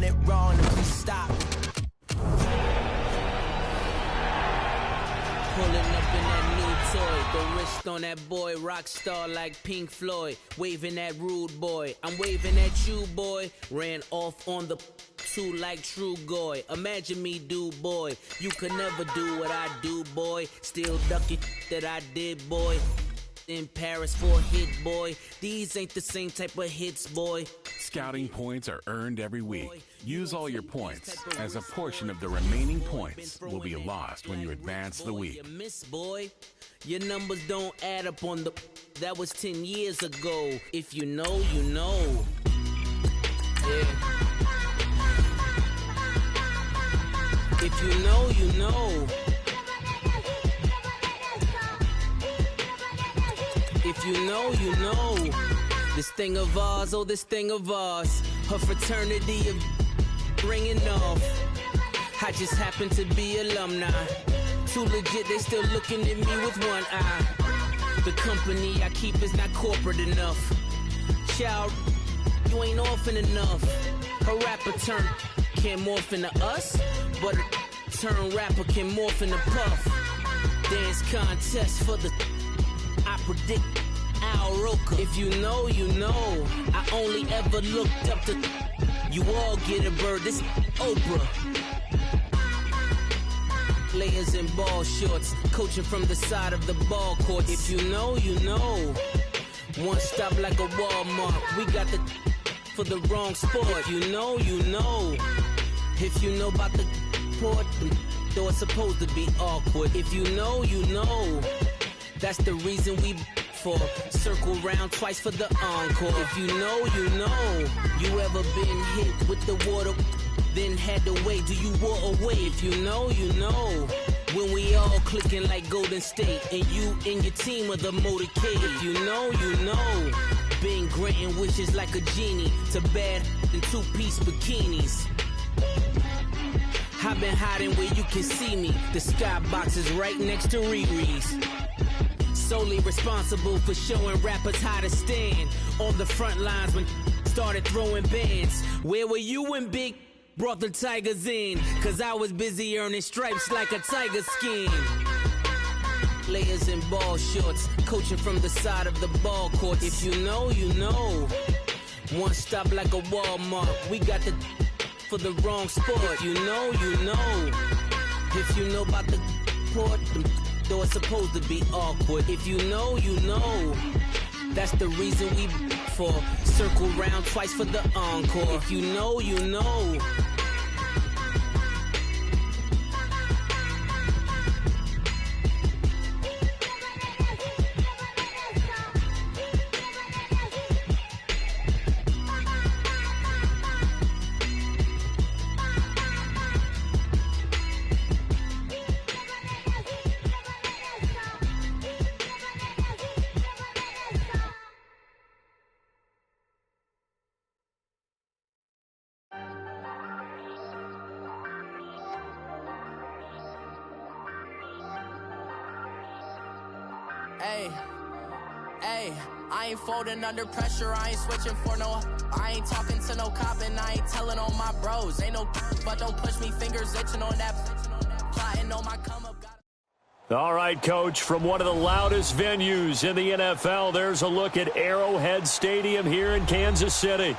it wrong if we stop. Pulling up in that new toy, the wrist on that boy, rock star like Pink Floyd, waving at rude boy, I'm waving at you boy, ran off on the two like true goy, imagine me do boy, you could never do what I do boy, still ducking that I did boy, in Paris for a hit boy, these ain't the same type of hits boy. Scouting points are earned every week. Use all your points, as a portion of the remaining points will be lost when you advance the week. Miss boy, your numbers don't add up on the... That was 10 years ago. If you know, you know. Yeah. If you know, you know. If you know, you know. This thing of ours, oh, this thing of ours. Her fraternity of ringing off. I just happen to be alumni. Too legit, they still looking at me with one eye. The company I keep is not corporate enough. Child, you ain't orphan enough. A rapper turn can't morph into us, but a turn rapper can morph into Puff. Dance contest for the... I predict Al Roker. If you know, you know. I only ever looked up to... You all get a bird, this Oprah. Players in ball shorts, coaching from the side of the ball court. If you know, you know. One stop like a Walmart. We got the for the wrong sport. If you know, you know. If you know about the port, though it's supposed to be awkward. If you know, you know. That's the reason we for circle round twice for the encore. If you know, you know. You ever been hit with the water, then had to wait? Do you walk away? If you know, you know. When we all clicking like Golden State, and you and your team are the motorcade. If you know, you know. Been granting wishes like a genie to bad in two-piece bikinis. I've been hiding where you can see me. The skybox is right next to Riri's. Solely responsible for showing rappers how to stand on the front lines when started throwing bands. Where were you when Big brought the Tigers in? Cause I was busy earning stripes like a tiger skin. Players in ball shorts, coaching from the side of the ball court. If you know, you know. One stop like a Walmart. We got the for the wrong sport. If you know, you know. If you know about the port, though it's supposed to be awkward. If you know, you know. That's the reason we for circle round twice for the encore. If you know, you know. Hey, I ain't folding under pressure, I ain't switching for no. I ain't talking to no cop and I ain't telling on my bros. Ain't no but don't push me, fingers itching on that. Plotting on my come up. All right, Coach, from one of the loudest venues in the NFL, there's a look at Arrowhead Stadium here in Kansas City.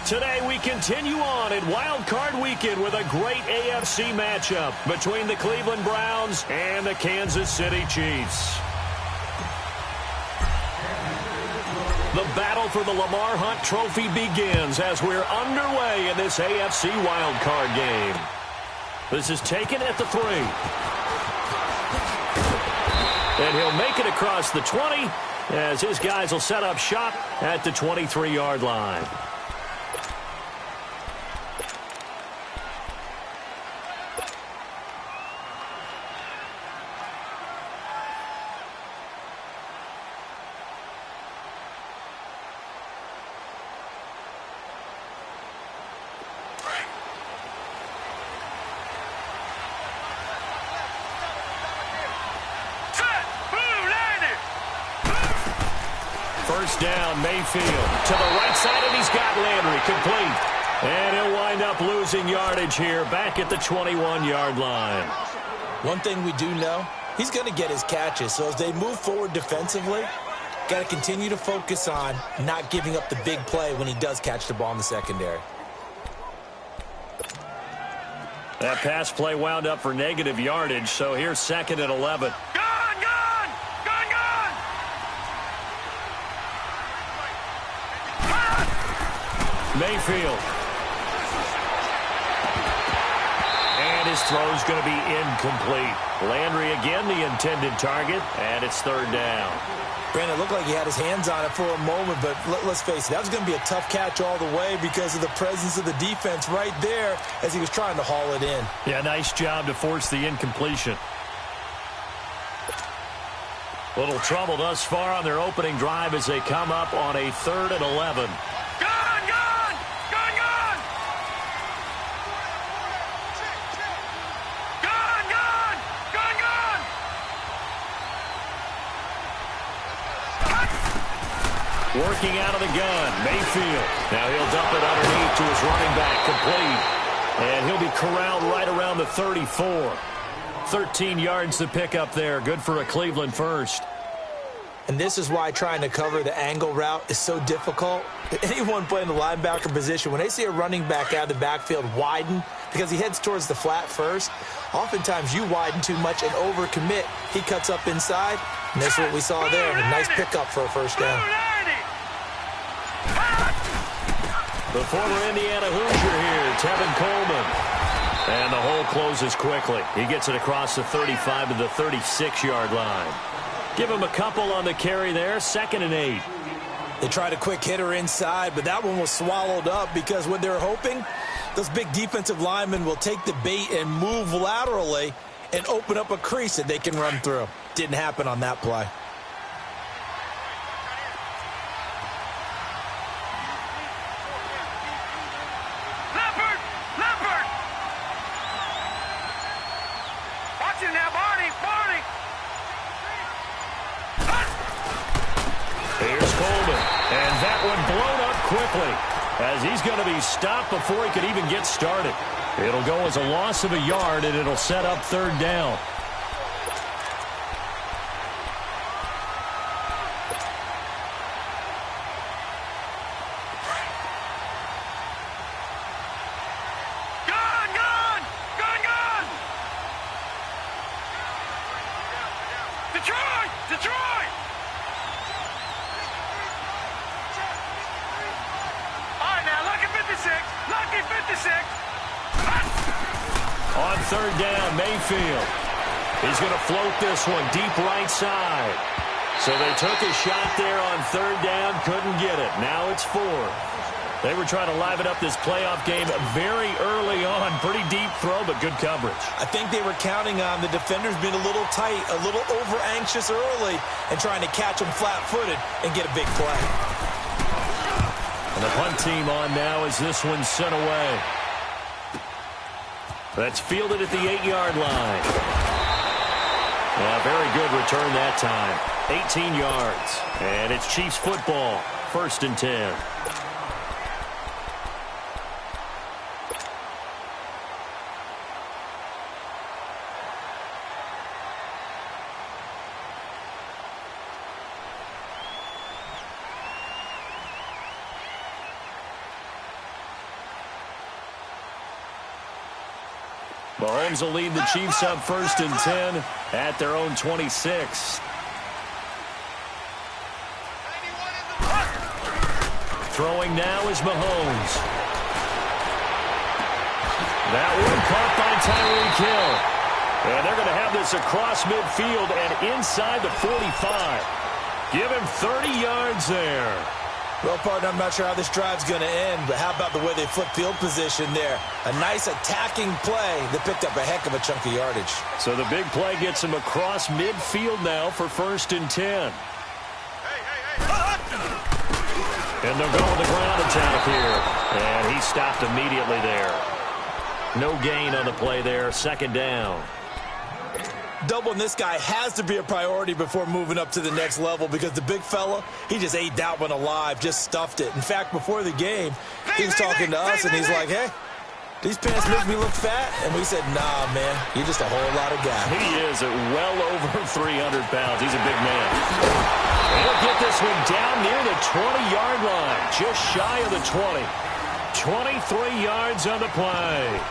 Today we continue on in Wild Card Weekend with a great AFC matchup between the Cleveland Browns and the Kansas City Chiefs. The battle for the Lamar Hunt Trophy begins as we're underway in this AFC wildcard game. This is taken at the 3. And he'll make it across the 20 as his guys will set up shop at the 23-yard line. First down, Mayfield to the right side, and he's got Landry complete. And he'll wind up losing yardage here, back at the 21-yard line. One thing we do know, he's going to get his catches. So as they move forward defensively, got to continue to focus on not giving up the big play when he does catch the ball in the secondary. That pass play wound up for negative yardage, so here's 2nd and 11. Mayfield. And his throw's going to be incomplete. Landry again the intended target, and it's 3rd down. Brandon, it looked like he had his hands on it for a moment, but let's face it, that was going to be a tough catch all the way because of the presence of the defense right there as he was trying to haul it in. Yeah, nice job to force the incompletion. Little trouble thus far on their opening drive as they come up on a 3rd and 11. Working out of the gun, Mayfield. Now he'll dump it underneath to his running back, complete. And he'll be corralled right around the 34. 13 yards to pick up there. Good for a Cleveland first. And this is why trying to cover the angle route is so difficult. Anyone playing the linebacker position, when they see a running back out of the backfield widen because he heads towards the flat first, oftentimes you widen too much and overcommit. He cuts up inside, and that's what we saw there. A nice pickup for a 1st down. The former Indiana Hoosier here, Tevin Coleman. And the hole closes quickly. He gets it across the 35 to the 36-yard line. Give him a couple on the carry there, 2nd and 8. They tried a quick hitter inside, but that one was swallowed up because what they're hoping, those big defensive linemen will take the bait and move laterally and open up a crease that they can run through. Didn't happen on that play. Quickly, as he's going to be stopped before he could even get started. It'll go as a loss of a yard, and it'll set up 3rd down. On 3rd down, Mayfield. He's going to float this one deep right side. So they took a shot there on 3rd down, couldn't get it. Now it's 4th. They were trying to liven up this playoff game very early on. Pretty deep throw, but good coverage. I think they were counting on the defenders being a little tight, a little over-anxious early, and trying to catch them flat-footed and get a big play. And the punt team on now as this one's sent away. That's fielded at the 8-yard line. Very good return that time. 18 yards. And it's Chiefs football. 1st and 10. Mahomes will lead the Chiefs up 1st and 10 at their own 26. Throwing now is Mahomes. That one caught by Tyreek Hill. And they're going to have this across midfield and inside the 45. Give him 30 yards there. Well, partner, I'm not sure how this drive's going to end, but how about the way they flip field position there? A nice attacking play that picked up a heck of a chunk of yardage. So the big play gets him across midfield now for 1st and 10. And they'll go with the ground attack here. And he stopped immediately there. No gain on the play there, 2nd down. Doubling this guy has to be a priority before moving up to the next level because the big fella, he just ate that one alive, just stuffed it. In fact, before the game, he was talking to us, and he's like, hey, these pants make me look fat? And we said, nah, man, you're just a whole lot of guy. He is at well over 300 pounds. He's a big man. And he'll get this one down near the 20-yard line, just shy of the 20. 23 yards on the play.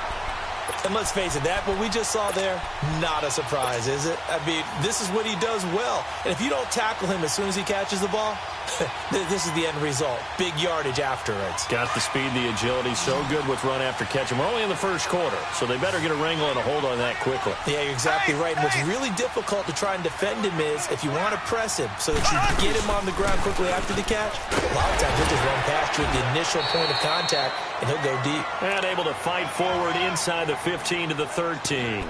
And let's face it, that what we just saw there, not a surprise, is it? I mean, this is what he does well. And if you don't tackle him as soon as he catches the ball, this is the end result. Big yardage afterwards. Got the speed, the agility, so good with run after catch. And we're only in the first quarter, so they better get a wrangle and a hold on that quickly. Yeah, you're exactly right. And what's really difficult to try and defend him is if you want to press him so that you get him on the ground quickly after the catch, a lot of times he'll just run past you at the initial point of contact, and he'll go deep. And able to fight forward inside the 15 to the 13.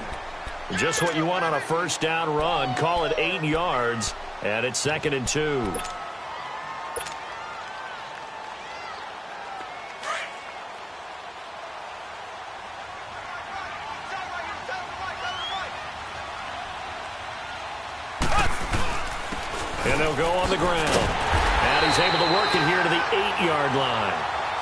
Just what you want on a first down run. Call it 8 yards, and it's 2nd and 2. And they'll go on the ground. And he's able to work it here to the 8-yard line.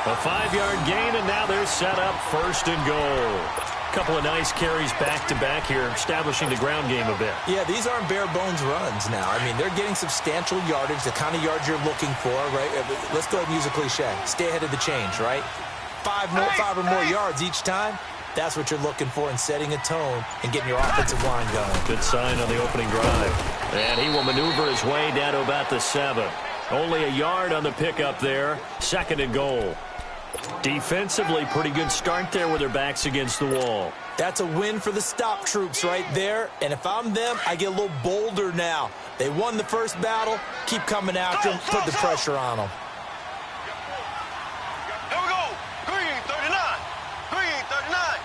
A 5-yard gain, and now they're set up 1st and goal. Couple of nice carries back-to-back here, establishing the ground game a bit. Yeah, these aren't bare-bones runs now. I mean, they're getting substantial yardage, the kind of yards you're looking for, right? Let's go ahead and use a cliche. Stay ahead of the change, right? 5 or more yards each time. That's what you're looking for in setting a tone and getting your offensive line going. Good sign on the opening drive. And he will maneuver his way down to about the 7. Only a yard on the pickup there. 2nd and goal. Defensively, pretty good start there with their backs against the wall. That's a win for the stop troops right there. And if I'm them, I get a little bolder now. They won the first battle. Keep coming after them. Put the pressure on them. Here we go. Green 39. Green 39.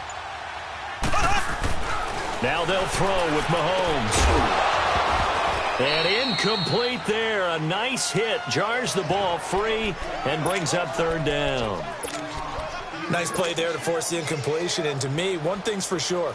Now they'll throw with Mahomes. And incomplete there. A nice hit. Jars the ball free and brings up 3rd down. Nice play there to force the incompletion. And to me, one thing's for sure.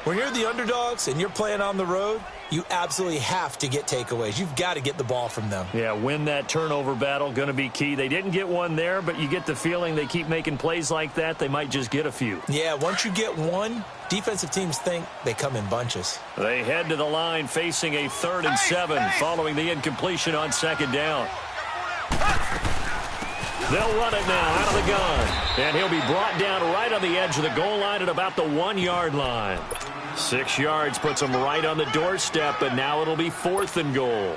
When you're the underdogs and you're playing on the road, you absolutely have to get takeaways. You've got to get the ball from them. Yeah, win that turnover battle. Going to be key. They didn't get one there, but you get the feeling they keep making plays like that. They might just get a few. Yeah, once you get one, defensive teams think they come in bunches. They head to the line facing a 3rd and 7 following the incompletion on 2nd down. They'll run it now out of the gun. And he'll be brought down right on the edge of the goal line at about the 1-yard line. 6 yards puts him right on the doorstep, and now it'll be 4th and goal.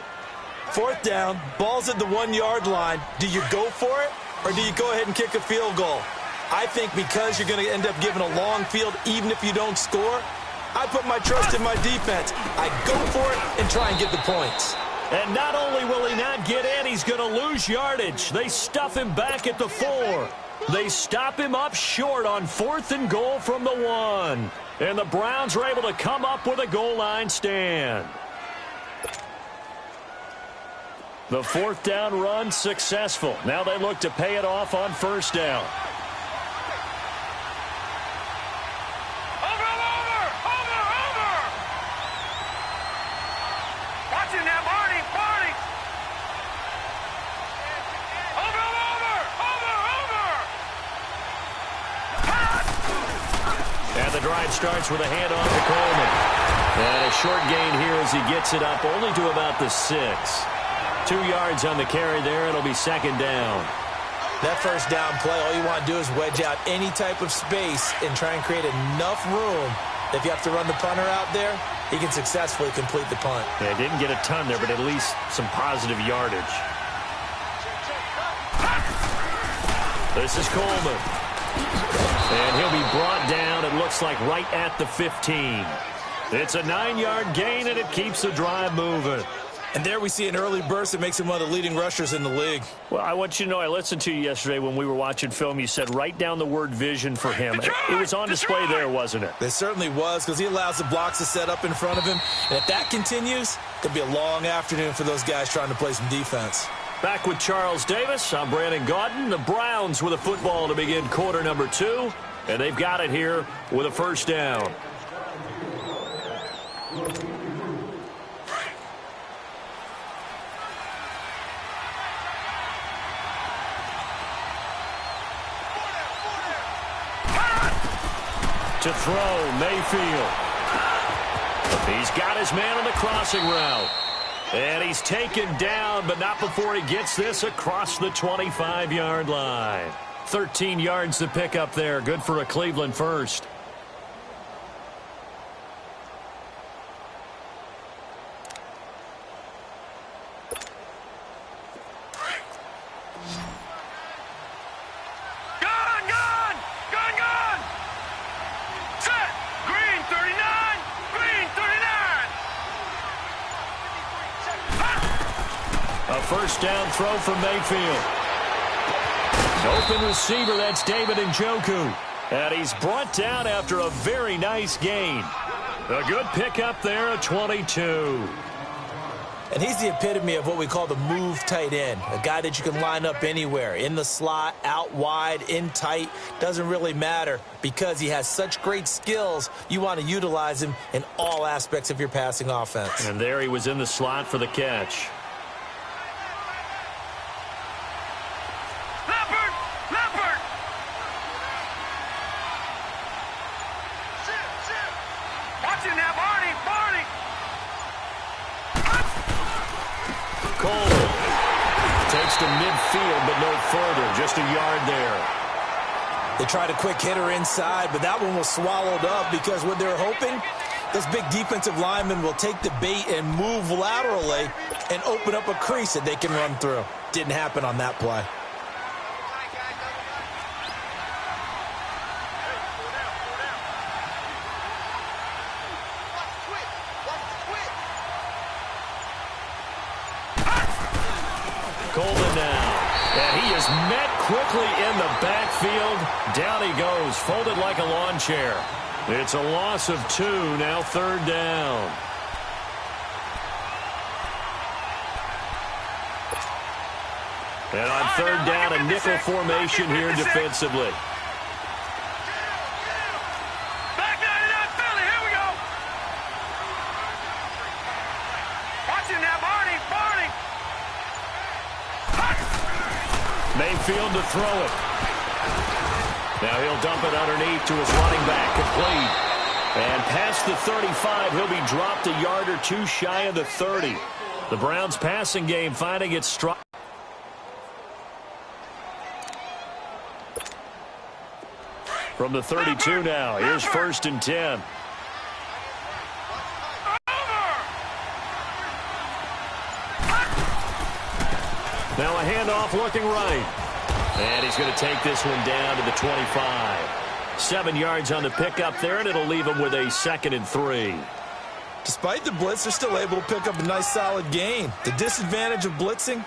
4th down, ball's at the 1-yard line. Do you go for it, or do you go ahead and kick a field goal? I think because you're going to end up giving a long field, even if you don't score, I put my trust in my defense. I go for it and try and get the points. And not only will he not get in, he's going to lose yardage. They stuff him back at the 4. They stop him up short on 4th and goal from the 1. And the Browns are able to come up with a goal line stand. The 4th down run successful. Now they look to pay it off on 1st down. Drive starts with a handoff to Coleman. And a short gain here as he gets it up only to about the 6. 2 yards on the carry there. It'll be 2nd down. That 1st down play, all you want to do is wedge out any type of space and try and create enough room. If you have to run the punter out there, he can successfully complete the punt. Yeah, didn't get a ton there, but at least some positive yardage. This is Coleman. And he'll be brought down, it looks like, right at the 15. It's a 9-yard gain, and it keeps the drive moving. And there we see an early burst that makes him one of the leading rushers in the league. Well, I want you to know, I listened to you yesterday when we were watching film. You said write down the word vision for him. It was on display there, wasn't it? It certainly was, because he allows the blocks to set up in front of him. And if that continues, it'll be a long afternoon for those guys trying to play some defense. Back with Charles Davis. I'm Brandon Gaudin. The Browns with a football to begin quarter number 2. And they've got it here with a 1st down. To throw, Mayfield. He's got his man on the crossing route. And he's taken down, but not before he gets this across the 25-yard line. 13 yards to pick up there. Good for a Cleveland first. First down throw from Mayfield. Open receiver, that's David Njoku. And he's brought down after a very nice gain. A good pickup there, a 22. And he's the epitome of what we call the move tight end. A guy that you can line up anywhere. In the slot, out wide, in tight. Doesn't really matter because he has such great skills. You want to utilize him in all aspects of your passing offense. And there he was in the slot for the catch. To midfield, but no further. Just a yard there. They tried a quick hitter inside, but that one was swallowed up because what they're hoping, those big defensive linemen will take the bait and move laterally and open up a crease that they can run through. Didn't happen on that play. Golden now. And he is met quickly in the backfield. Down he goes, folded like a lawn chair. It's a loss of 2, now third down. And on third down, a nickel formation here defensively. Mayfield to throw it. Now he'll dump it underneath to his running back, complete. And past the 35, he'll be dropped a yard or two shy of the 30. The Browns' passing game finding its stride. From the 32 now, here's 1st and 10. Now a handoff looking right. And he's going to take this one down to the 25. 7 yards on the pickup there, and it'll leave him with a 2nd and 3. Despite the blitz, they're still able to pick up a nice solid gain. The disadvantage of blitzing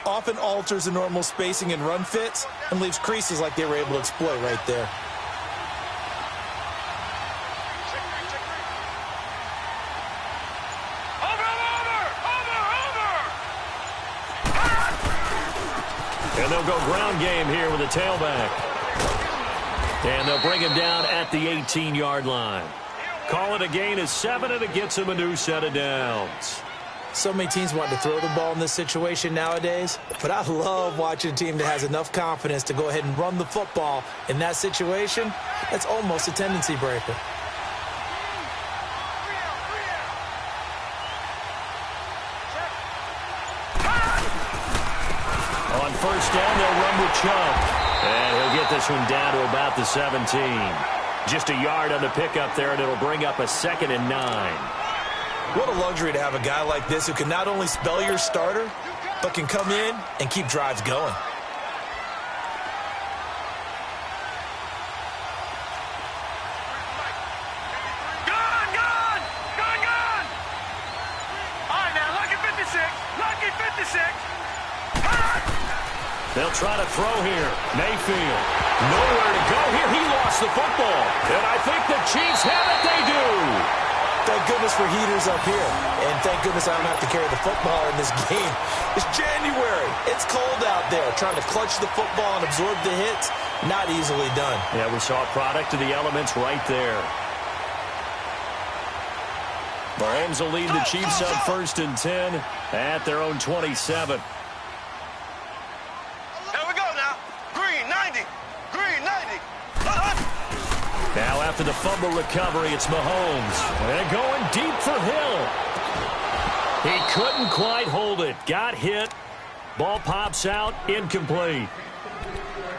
often alters the normal spacing and run fits and leaves creases like they were able to exploit right there. And they'll go ground game here with a tailback. And they'll bring him down at the 18-yard line. Call it a gain of 7, and it gets him a new set of downs. So many teams want to throw the ball in this situation nowadays, but I love watching a team that has enough confidence to go ahead and run the football in that situation. That's almost a tendency breaker. On first down, they'll run with Chubb. And he'll get this one down to about the 17. Just a yard on the pickup there, and it'll bring up a 2nd and 9. What a luxury to have a guy like this who can not only spell your starter, but can come in and keep drives going. They'll try to throw here. Mayfield. Nowhere to go here. He lost the football. And I think the Chiefs have it. They do. Thank goodness for heaters up here. And thank goodness I don't have to carry the football in this game. It's January. It's cold out there. Trying to clutch the football and absorb the hits, not easily done. Yeah, we saw a product of the elements right there. Mahomes will lead the Chiefs up 1st and 10 at their own 27. Now after the fumble recovery, it's Mahomes. And going deep for Hill. He couldn't quite hold it. Got hit. Ball pops out. Incomplete.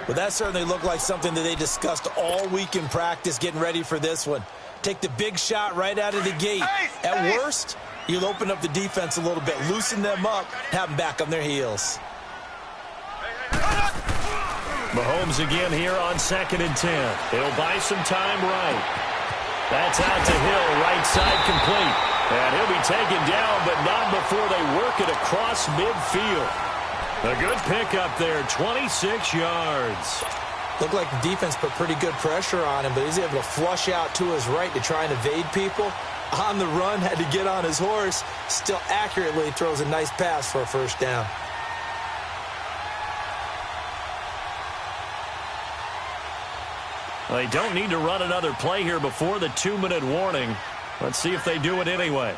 Well, that certainly looked like something that they discussed all week in practice getting ready for this one. Take the big shot right out of the gate. At worst, you'll open up the defense a little bit, loosen them up, have them back on their heels. Mahomes again here on 2nd and 10. He'll buy some time right. That's out to Hill, right side complete. And he'll be taken down, but not before they work it across midfield. A good pickup there, 26 yards. Looked like the defense put pretty good pressure on him, but he's able to flush out to his right to try and evade people. On the run, had to get on his horse. Still accurately throws a nice pass for a first down. They don't need to run another play here before the 2-minute warning. Let's see if they do it anyway.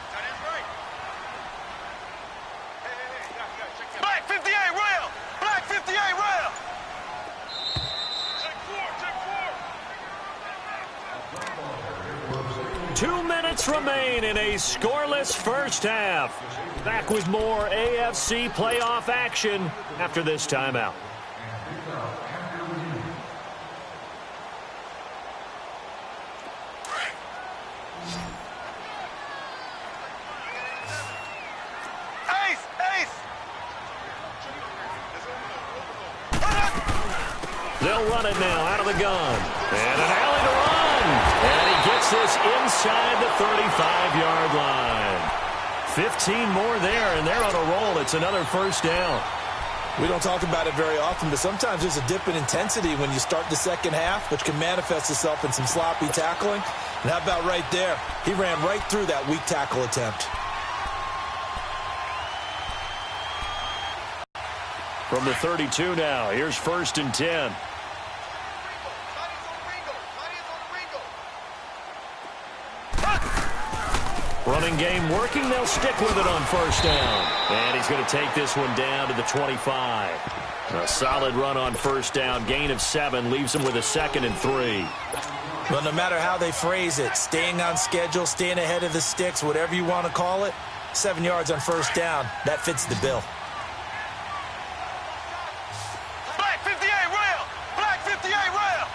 Black 58 rail! Black 58 rail! 2 minutes remain in a scoreless first half. Back with more AFC playoff action after this timeout. They'll run it now out of the gun. And an alley to run. And he gets this inside the 35-yard line. 15 more there, and they're on a roll. It's another first down. We don't talk about it very often, but sometimes there's a dip in intensity when you start the second half, which can manifest itself in some sloppy tackling. And how about right there? He ran right through that weak tackle attempt. From the 32 now, here's 1st and 10. Running game working. They'll stick with it on first down. And he's going to take this one down to the 25. A solid run on first down. Gain of 7 leaves him with a 2nd and 3. Well, no matter how they phrase it, staying on schedule, staying ahead of the sticks, whatever you want to call it, 7 yards on first down, that fits the bill. Black 58 rail! Black 58 rail!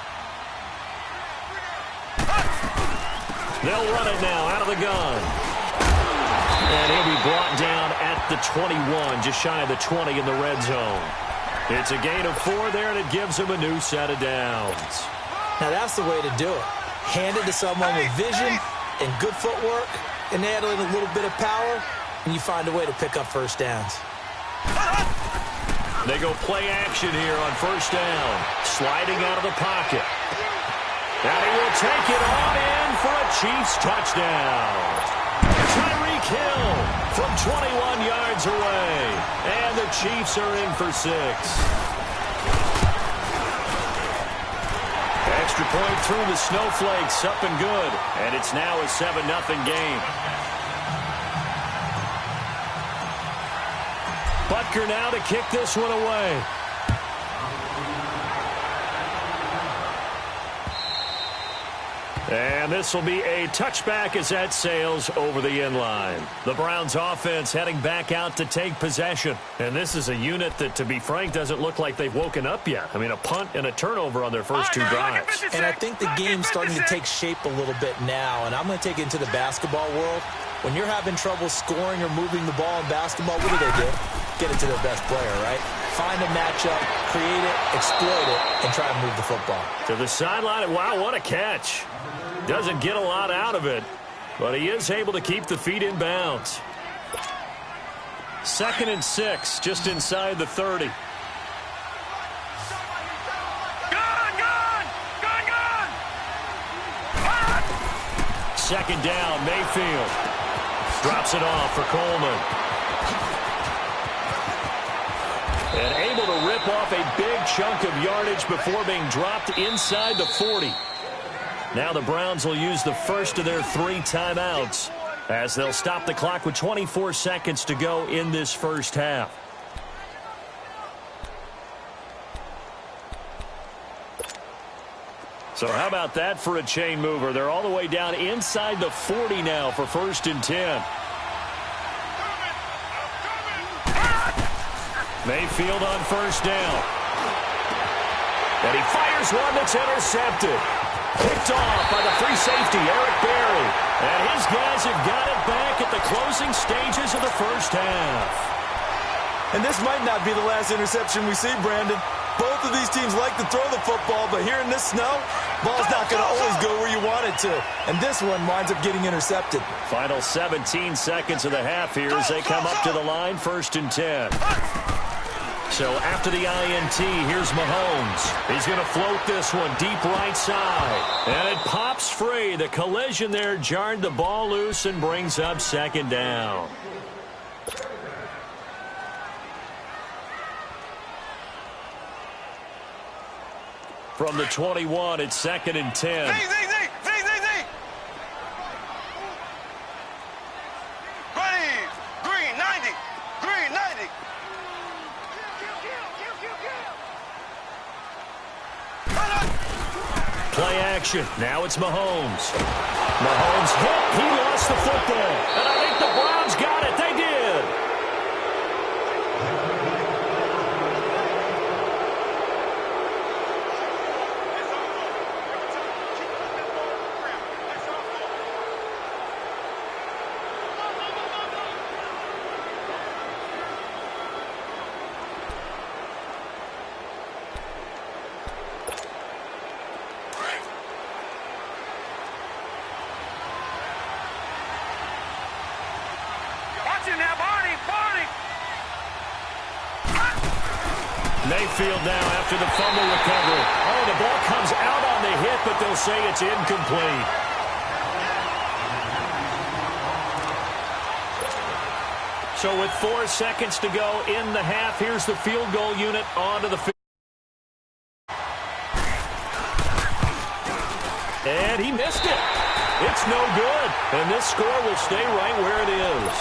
They'll run it now out of the gun. And he'll be brought down at the 21, just shy of the 20 in the red zone. It's a gain of 4 there, and it gives him a new set of downs. Now that's the way to do it. Hand it to someone with vision and good footwork, and add in a little bit of power, and you find a way to pick up first downs. They go play action here on first down. Sliding out of the pocket. And he will take it on in for a Chiefs touchdown. Tyreek Hill from 21 yards away. And the Chiefs are in for 6. Extra point through the snowflakes, up and good. And it's now a 7-0 game. Butker now to kick this one away. And this will be a touchback as that sails over the end line. The Browns offense heading back out to take possession. And this is a unit that, to be frank, doesn't look like they've woken up yet. I mean, a punt and a turnover on their first 2 drives. And I think the game's starting to take shape a little bit now. And I'm going to take it into the basketball world. When you're having trouble scoring or moving the ball in basketball, what do? Get it to their best player, right? Find a matchup, create it, exploit it, and try and move the football. To the sideline. Wow, what a catch. Doesn't get a lot out of it, but he is able to keep the feet in bounds. 2nd and 6, just inside the 30. Second down, Mayfield. Drops it off for Coleman. And able to rip off a big chunk of yardage before being dropped inside the 40. Now the Browns will use the first of their 3 timeouts as they'll stop the clock with 24 seconds to go in this first half. So how about that for a chain mover? They're all the way down inside the 40 now for 1st and 10. Mayfield on 1st down. And he fires one that's intercepted. Picked off by the free safety, Eric Berry. And his guys have got it back at the closing stages of the 1st half. And this might not be the last interception we see, Brandon. Both of these teams like to throw the football, but here in this snow, ball's not going to always go where you want it to. And this one winds up getting intercepted. Final 17 seconds of the half here as they come up to the line, 1st and 10. So after the INT, here's Mahomes. He's going to float this one deep right side. And it pops free. The collision there jarred the ball loose and brings up 2nd down. From the 21, it's 2nd and 10. Green 90. Green 90. Play action. Now it's Mahomes. Mahomes hit. He lost the football. And I think the Browns got it. They did. Mayfield now after the fumble recovery. Oh, the ball comes out on the hit, but they'll say it's incomplete. So with 4 seconds to go in the half, here's the field goal unit onto the field. And he missed it. It's no good. And this score will stay right where it is.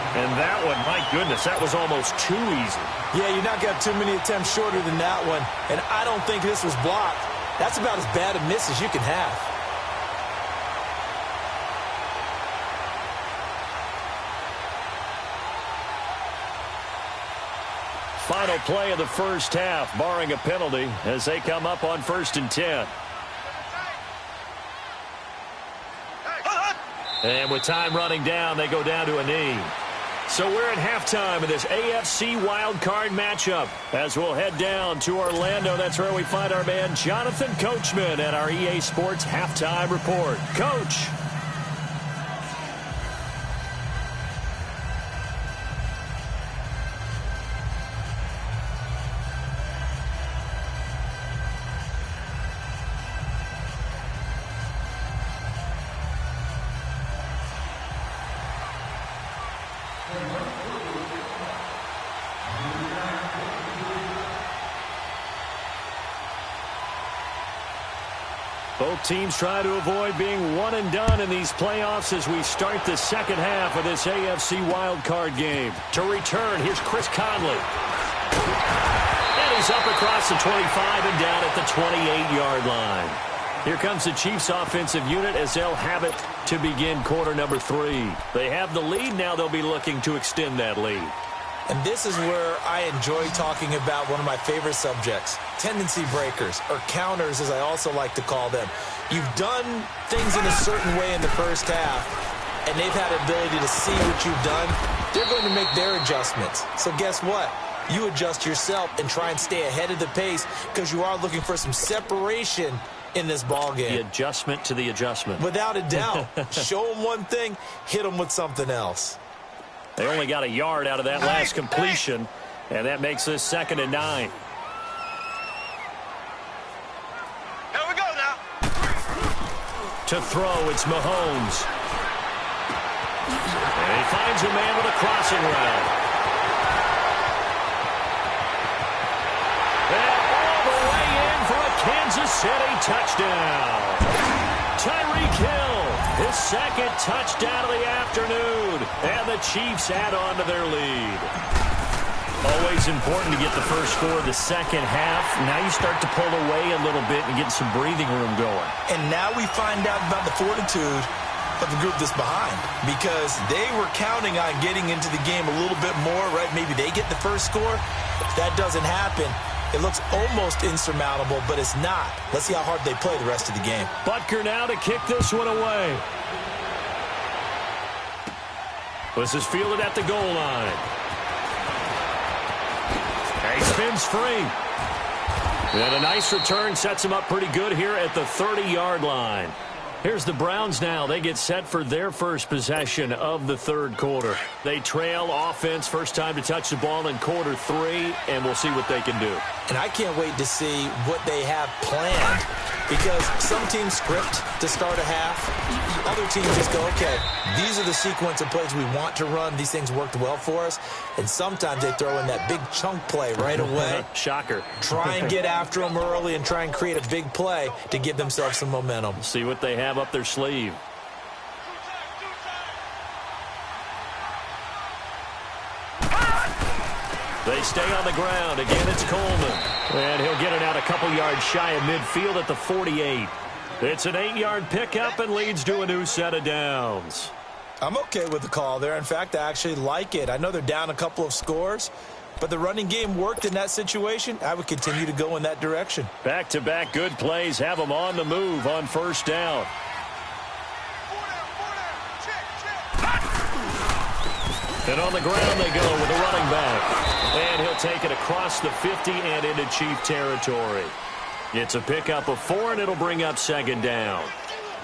And that one, my goodness, that was almost too easy. Yeah, you're not got too many attempts shorter than that one. And I don't think this was blocked. That's about as bad a miss as you can have. Final play of the 1st half, barring a penalty, as they come up on 1st and 10. And with time running down, they go down to a knee. So we're at halftime of this AFC wildcard matchup. As we'll head down to Orlando, that's where we find our man Jonathan Coachman at our EA Sports Halftime Report. Coach. Both teams try to avoid being one and done in these playoffs as we start the 2nd half of this AFC wildcard game. To return, here's Chris Conley. And he's up across the 25 and down at the 28-yard line. Here comes the Chiefs offensive unit as they'll have it to begin quarter number 3. They have the lead. Now they'll be looking to extend that lead. And this is where I enjoy talking about one of my favorite subjects, tendency breakers, or counters as I also like to call them. You've done things in a certain way in the 1st half, and they've had the ability to see what you've done. They're going to make their adjustments. So guess what? You adjust yourself and try and stay ahead of the pace because you are looking for some separation in this ball game. The adjustment to the adjustment. Without a doubt. Show them one thing, hit them with something else. They only got a yard out of that last completion, and that makes this 2nd and 9. Here we go now. To throw, it's Mahomes. And he finds a man with a crossing route. And all the way in for a Kansas City touchdown. Tyreek Hill, his 2nd touchdown of the afternoon. And the Chiefs add on to their lead. Always important to get the first score of the second half. Now you start to pull away a little bit and get some breathing room going. And now we find out about the fortitude of the group that's behind, because they were counting on getting into the game a little bit more, right? Maybe they get the first score. If that doesn't happen, it looks almost insurmountable, but it's not. Let's see how hard they play the rest of the game. Butker now to kick this one away. This is fielded at the goal line. He spins free. And a nice return sets him up pretty good here at the 30-yard line. Here's the Browns now. They get set for their first possession of the third quarter. They trail offense, first time to touch the ball in quarter 3, and we'll see what they can do. And I can't wait to see what they have planned, because some teams script to start a half. Other teams just go, okay, these are the sequence of plays we want to run. These things worked well for us. And sometimes they throw in that big chunk play right away. Shocker. Try and get after them early and try and create a big play to give themselves some momentum. See what they have up their sleeve. They stay on the ground. Again, it's Coleman. And he'll get it out a couple yards shy of midfield at the 48. It's an 8-yard pickup and leads to a new set of downs. I'm okay with the call there. In fact, I actually like it. I know they're down a couple of scores, but the running game worked in that situation. I would continue to go in that direction. Back-to-back good plays have them on the move on first down. And on the ground they go with a running back. And he'll take it across the 50 and into Chief territory. It's a pickup of 4, and it'll bring up second down.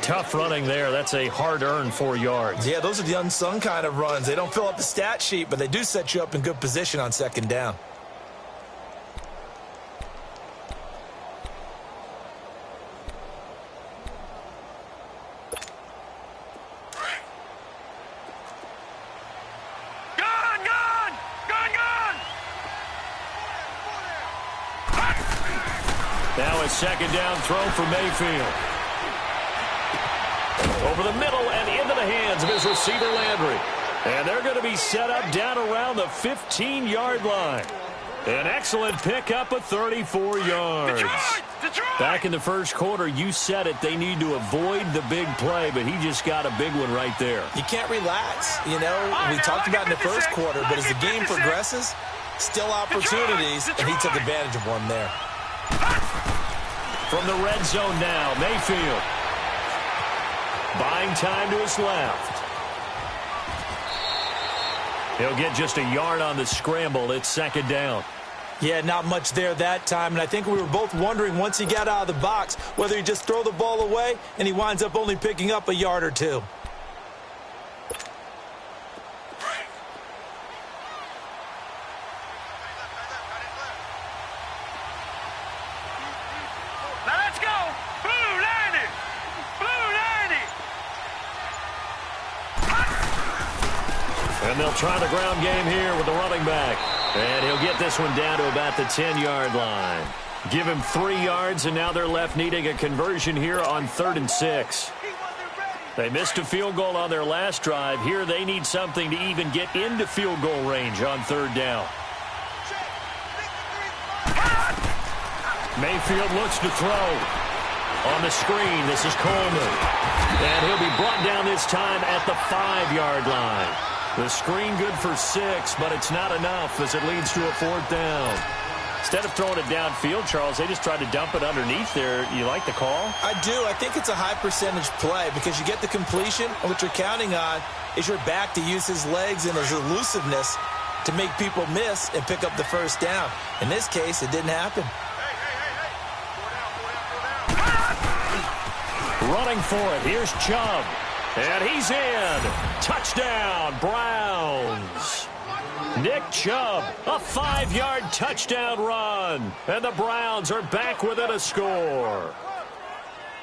Tough running there. That's a hard-earned 4 yards. Yeah, those are the unsung kind of runs. They don't fill up the stat sheet, but they do set you up in good position on second down. Now a second down throw for Mayfield. Over the middle and into the hands of his receiver, Landry. And they're going to be set up down around the 15-yard line. An excellent pickup of 34 yards. Detroit! Back in the first quarter, you said it. They need to avoid the big play, but he just got a big one right there. You can't relax. You know, we talked about in the first quarter, but as the game progresses, still opportunities, and he took advantage of one there. From the red zone now, Mayfield. Buying time to his left. He'll get just a yard on the scramble. It's second down. Yeah, not much there that time, and I think we were both wondering once he got out of the box whether he just throw the ball away, and he winds up only picking up a yard or two. And they'll try the ground game here with the running back. And he'll get this one down to about the 10-yard line. Give him 3 yards, and now they're left needing a conversion here on 3rd and 6. They missed a field goal on their last drive. Here they need something to even get into field goal range on 3rd down. Mayfield looks to throw. On the screen, this is Coleman. And he'll be brought down this time at the 5-yard line. The screen good for 6, but it's not enough as it leads to a 4th down. Instead of throwing it downfield, Charles, they just tried to dump it underneath there. You like the call? I do. I think it's a high-percentage play because you get the completion, and what you're counting on is your back to use his legs and his elusiveness to make people miss and pick up the first down. In this case, it didn't happen. Running for it. Here's Chubb. And he's in. Touchdown, Browns. Nick Chubb, a 5-yard touchdown run. And the Browns are back within a score.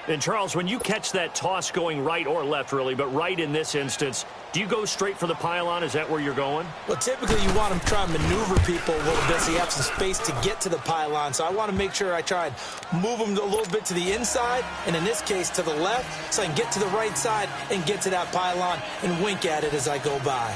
And, Charles, when you catch that toss going right or left, really, but right in this instance, do you go straight for the pylon? Is that where you're going? Well, typically you want to try and maneuver people a little bit so you have some space to get to the pylon. So I want to make sure I try and move them a little bit to the inside, and in this case to the left, so I can get to the right side and get to that pylon and wink at it as I go by.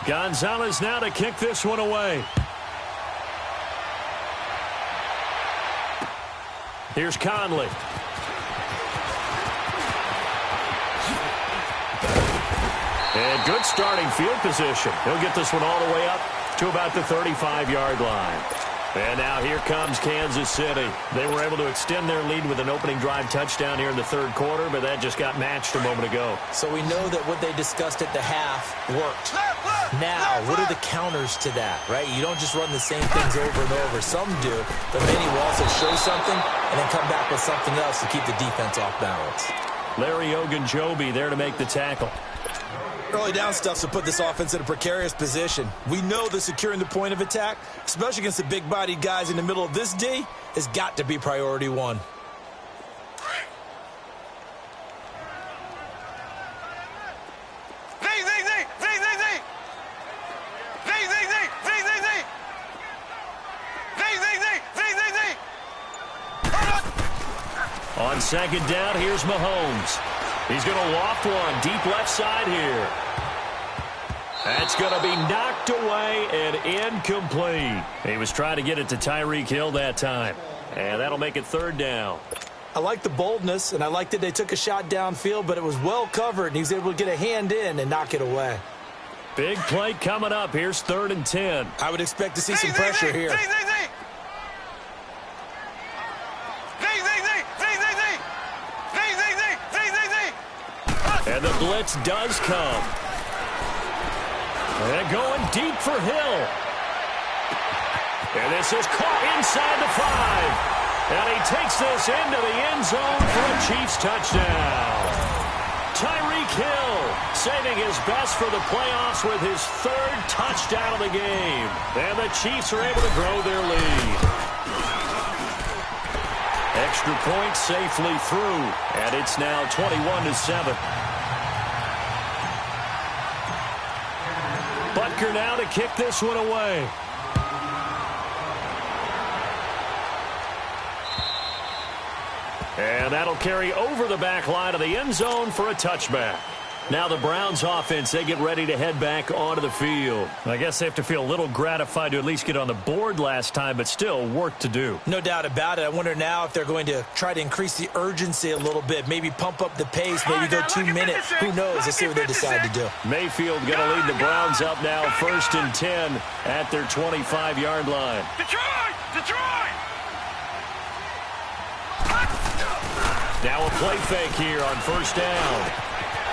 Gonzalez now to kick this one away. Here's Conley. And good starting field position. He'll get this one all the way up to about the 35-yard line. And now here comes Kansas City. They were able to extend their lead with an opening drive touchdown here in the third quarter, but that just got matched a moment ago. So we know that what they discussed at the half worked. Now, what are the counters to that, right? You don't just run the same things over and over. Some do, but many will also show something and then come back with something else to keep the defense off balance. Larry Ogunjobi there to make the tackle. Early down stuff to put this offense in a precarious position. We know that securing the point of attack, especially against the big-bodied guys in the middle of this D, has got to be priority one. On second down, here's Mahomes. He's going to loft one deep left side here. That's going to be knocked away and incomplete. He was trying to get it to Tyreek Hill that time. And that'll make it third down. I like the boldness, and I like that they took a shot downfield, but it was well covered, and he was able to get a hand in and knock it away. Big play coming up. Here's 3rd and 10. I would expect to see some pressure here. And the blitz does come. And going deep for Hill. And this is caught inside the 5. And he takes this into the end zone for a Chiefs touchdown. Tyreek Hill saving his best for the playoffs with his 3rd touchdown of the game. And the Chiefs are able to grow their lead. Extra point safely through. And it's now 21-7. Butker now to kick this one away. And that'll carry over the back line of the end zone for a touchback. Now the Browns offense, they get ready to head back onto the field. I guess they have to feel a little gratified to at least get on the board last time, but still work to do. No doubt about it. I wonder now if they're going to try to increase the urgency a little bit, maybe pump up the pace, maybe go 2 minutes. Who knows? Let's see what they decide to do. Mayfield going to lead the Browns up now 1st and 10 at their 25-yard line. Detroit! Now a play fake here on 1st down.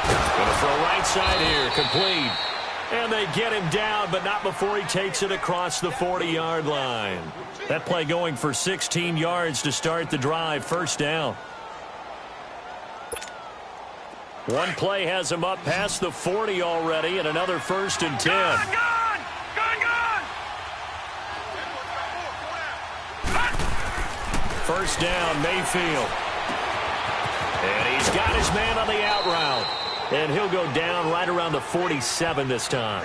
Going to throw right side here, complete. And they get him down, but not before he takes it across the 40-yard line. That play going for 16 yards to start the drive, 1st down. One play has him up past the 40 already, and another 1st and 10. Gone! 1st down, Mayfield. And he's got his man on the out route. And he'll go down right around the 47 this time.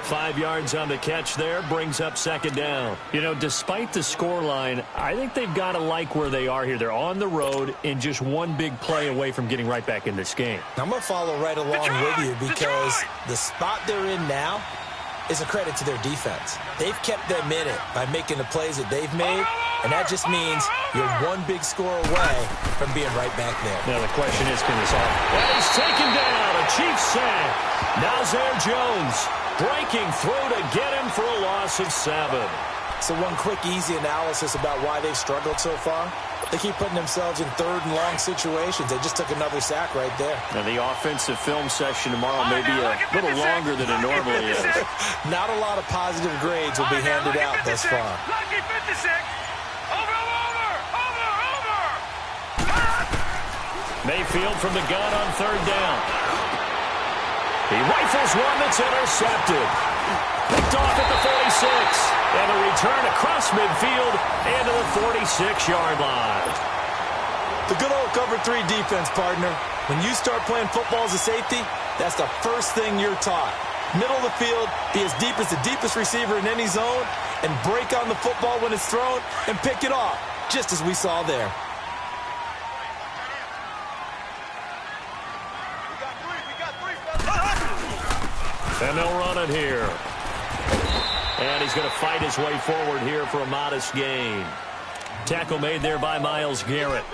5 yards on the catch there, brings up 2nd down. You know, despite the scoreline, I think they've got to like where they are here. They're on the road and just one big play away from getting right back in this game. I'm going to follow right along with you because the spot they're in now is a credit to their defense. They've kept them in it by making the plays that they've made, and that just means you're one big score away from being right back there. Now the question is, can this all... And he's taken down, a Chiefs sack. Nazir Jones breaking through to get him for a loss of 7. So one quick, easy analysis about why they've struggled so far. They keep putting themselves in 3rd and long situations. They just took another sack right there. Now the offensive film session tomorrow may be a little longer than it normally is. Not a lot of positive grades will be handed out thus far. Lucky 56. Over. Mayfield from the gun on 3rd down. He rifles one that's intercepted. Picked off at the 46. And a return across midfield into the 46-yard line. The good old cover 3 defense, partner. When you start playing football as a safety, that's the first thing you're taught. Middle of the field, be as deep as the deepest receiver in any zone, and break on the football when it's thrown and pick it off, just as we saw there. And they'll run it here. And he's going to fight his way forward here for a modest gain. Tackle made there by Myles Garrett.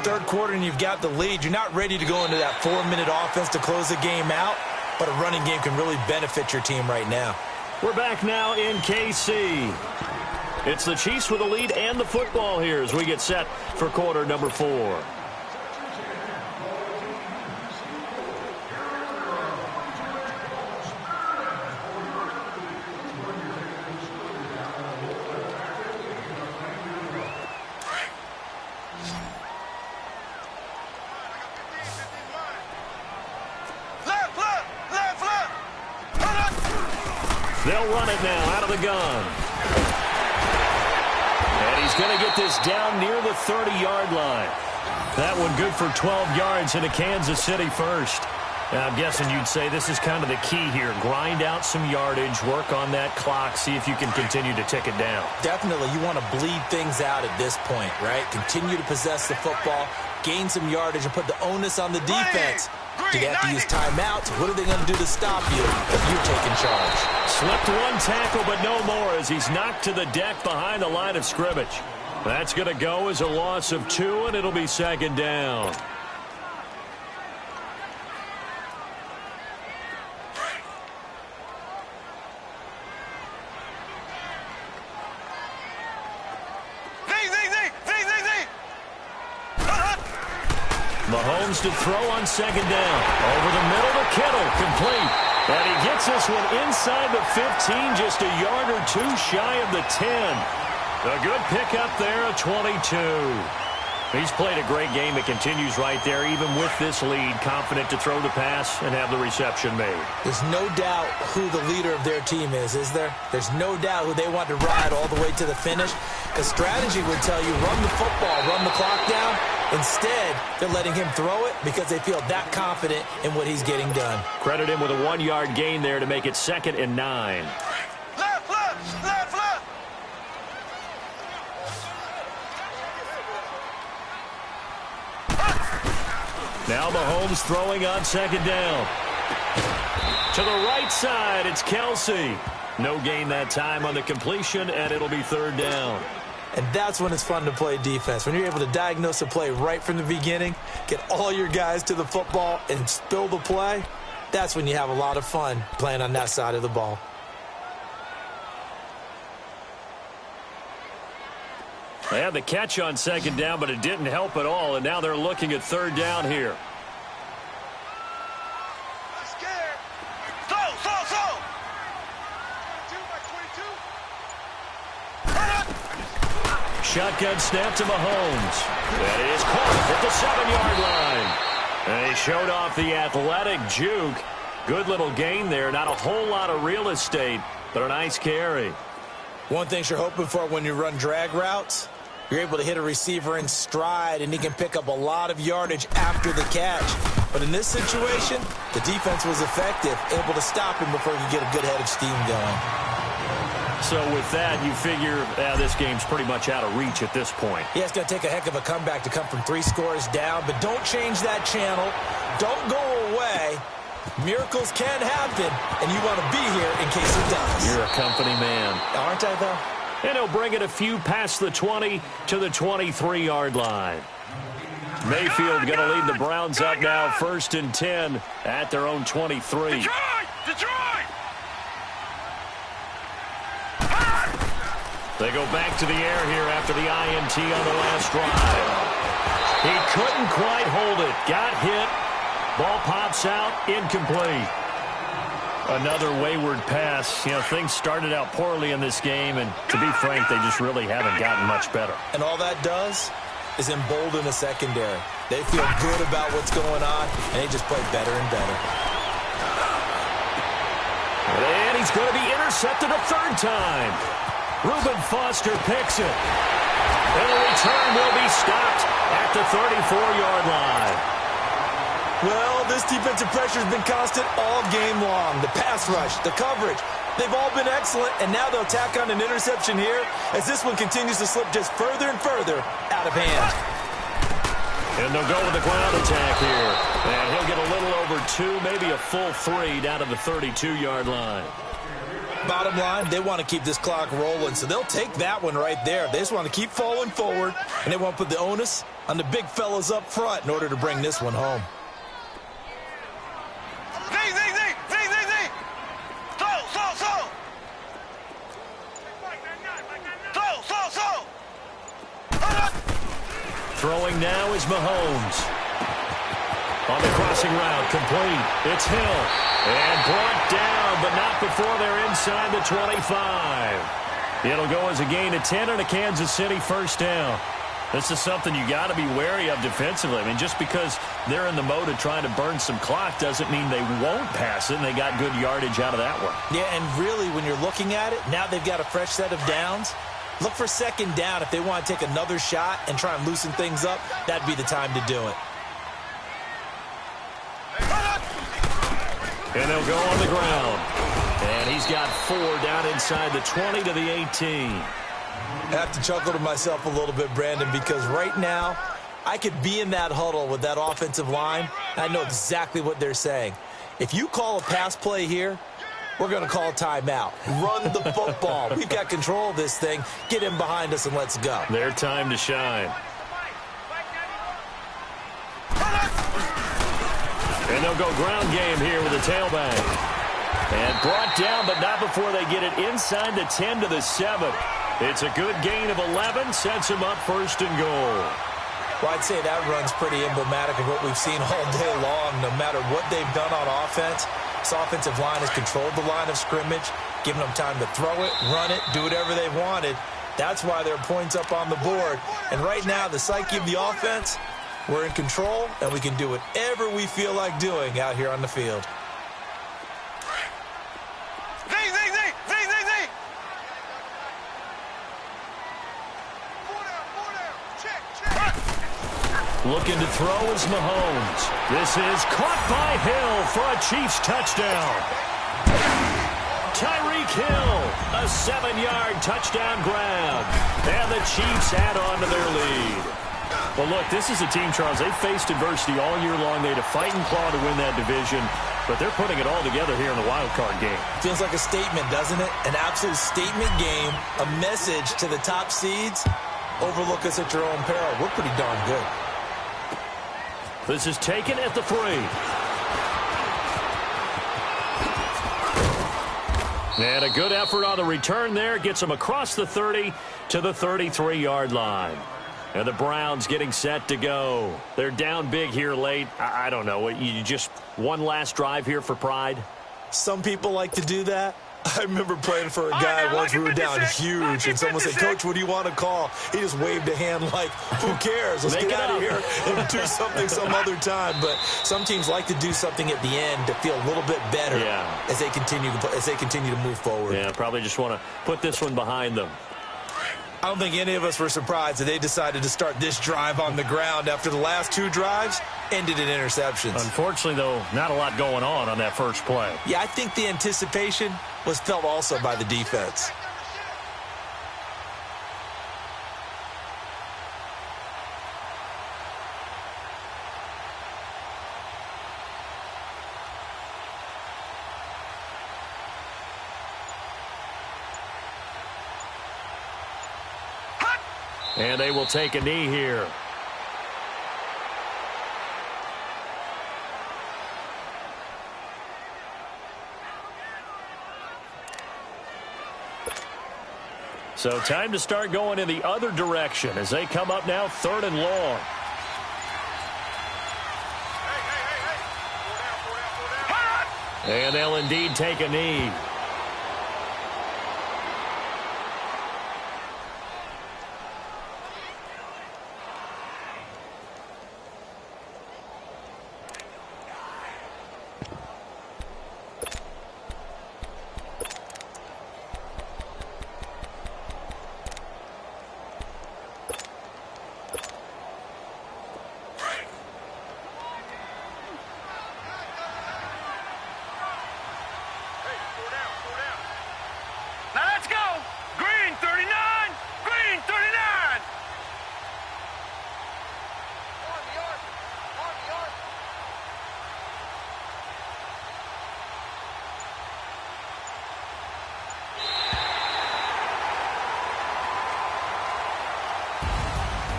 Third quarter and you've got the lead. You're not ready to go into that 4-minute offense to close the game out, but a running game can really benefit your team right now. We're back now in KC. It's the Chiefs with the lead and the football here as we get set for quarter number 4. They'll run it now out of the gun. And he's going to get this down near the 30-yard line. That one good for 12 yards into Kansas City first. Now, I'm guessing you'd say this is kind of the key here. Grind out some yardage, work on that clock, see if you can continue to tick it down. Definitely. You want to bleed things out at this point, right? Continue to possess the football, gain some yardage, and put the onus on the defense. Do they have to use timeouts? What are they going to do to stop you if you're taking charge? Slipped one tackle, but no more as he's knocked to the deck behind the line of scrimmage. That's going to go as a loss of 2, and it'll be second down. Mahomes to throw on second down. Over the middle to Kittle, complete. And he gets this one inside the 15, just a yard or 2 shy of the 10. A good pickup there, a 22. He's played a great game. It continues right there, even with this lead. Confident to throw the pass and have the reception made. There's no doubt who the leader of their team is there? There's no doubt who they want to ride all the way to the finish. The strategy would tell you, run the football, run the clock down. Instead, they're letting him throw it because they feel that confident in what he's getting done. Credit him with a 1-yard gain there to make it 2nd and 9. Left, left, left, left. Now Mahomes throwing on second down. To the right side, it's Kelsey. No gain that time on the completion, and it'll be 3rd down. And that's when it's fun to play defense. When you're able to diagnose a play right from the beginning, get all your guys to the football and spill the play, that's when you have a lot of fun playing on that side of the ball. They had the catch on second down, but it didn't help at all, and now they're looking at 3rd down here. Shotgun snap to Mahomes. That is caught at the 7-yard line. And he showed off the athletic juke. Good little gain there. Not a whole lot of real estate, but a nice carry. One thing you're hoping for when you run drag routes, you're able to hit a receiver in stride, and he can pick up a lot of yardage after the catch. But in this situation, the defense was effective, able to stop him before he could get a good head of steam going. So with that, you figure this game's pretty much out of reach at this point. Yeah, it's going to take a heck of a comeback to come from 3 scores down, but don't change that channel. Don't go away. Miracles can happen, and you want to be here in case it does. You're a company man. Aren't I, though? And he'll bring it a few past the 20 to the 23-yard line. Mayfield going to lead the Browns up now, 1st and 10 at their own 23. Detroit! They go back to the air here after the INT on the last drive. He couldn't quite hold it. Got hit. Ball pops out. Incomplete. Another wayward pass. You know, things started out poorly in this game, and to be frank, they just really haven't gotten much better. And all that does is embolden the secondary. They feel good about what's going on, and they just play better and better. And he's going to be intercepted a 3rd time. Reuben Foster picks it. And the return will be stopped at the 34-yard line. Well, this defensive pressure has been constant all game long. The pass rush, the coverage, they've all been excellent, and now they'll tack on an interception here as this one continues to slip just further and further out of hand. And they'll go with the ground attack here. And he'll get a little over 2, maybe a full 3 down to the 32-yard line. Bottom line, they want to keep this clock rolling, so they'll take that one right there. They just want to keep falling forward, and they want to put the onus on the big fellas up front in order to bring this one home. Throwing now is Mahomes. On the crossing route, complete. It's Hill. And brought down, but not before they're inside the 25. It'll go as a gain of 10 and a Kansas City first down. This is something you got to be wary of defensively. I mean, just because they're in the mode of trying to burn some clock doesn't mean they won't pass it, and they got good yardage out of that one. Yeah, and really, when you're looking at it, now they've got a fresh set of downs. Look for second down. If they want to take another shot and try and loosen things up, that'd be the time to do it. And they'll go on the ground. And he's got 4 down inside the 20 to the 18. I have to chuckle to myself a little bit, Brandon, because right now I could be in that huddle with that offensive line. I know exactly what they're saying. If you call a pass play here, we're going to call timeout. Run the football. We've got control of this thing. Get him behind us and let's go. Their time to shine. And they'll go ground game here with a tailback. And brought down, but not before they get it inside the 10 to the 7. It's a good gain of 11, sets him up first and goal. Well, I'd say that run's pretty emblematic of what we've seen all day long. No matter what they've done on offense, this offensive line has controlled the line of scrimmage, given them time to throw it, run it, do whatever they wanted. That's why there are points up on the board. And right now, the psyche of the offense, we're in control, and we can do whatever we feel like doing out here on the field. Looking to throw is Mahomes. This is caught by Hill for a Chiefs touchdown. Tyreek Hill, a 7-yard touchdown grab. And the Chiefs add on to their lead. Well, look, this is a team, Charles, they faced adversity all year long. They had to fight and claw to win that division, but they're putting it all together here in the wild card game. Feels like a statement, doesn't it? An absolute statement game, a message to the top seeds. Overlook us at your own peril. We're pretty darn good. This is taken at the 3. And a good effort on the return there. Gets them across the 30 to the 33-yard line. And the Browns getting set to go. They're down big here late. I don't know. You just one last drive here for pride? Some people like to do that. I remember playing for a guy once. We were down huge, and someone said, "Coach, what do you want to call?" He just waved a hand like, "Who cares? Let's get out of here and do something some other time." But some teams like to do something at the end to feel a little bit better as they continue to move forward. Yeah, probably just want to put this one behind them. I don't think any of us were surprised that they decided to start this drive on the ground after the last 2 drives ended in interceptions. Unfortunately, though, not a lot going on that first play. Yeah, I think the anticipation was felt also by the defense. And they will take a knee here. So time to start going in the other direction as they come up now 3rd and long. And they'll indeed take a knee.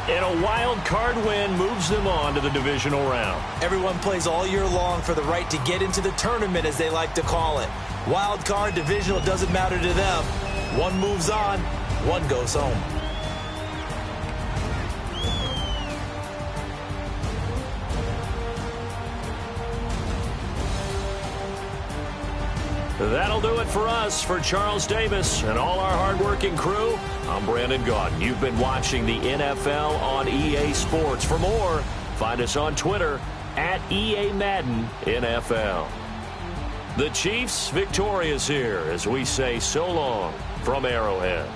And a wild card win moves them on to the divisional round. Everyone plays all year long for the right to get into the tournament, as they like to call it. Wild card, divisional, doesn't matter to them. One moves on, one goes home. That'll do it for us. For Charles Davis and all our hardworking crew, I'm Brandon Gaudin. You've been watching the NFL on EA Sports. For more, find us on Twitter at EA Madden NFL. The Chiefs victorious here as we say so long from Arrowhead.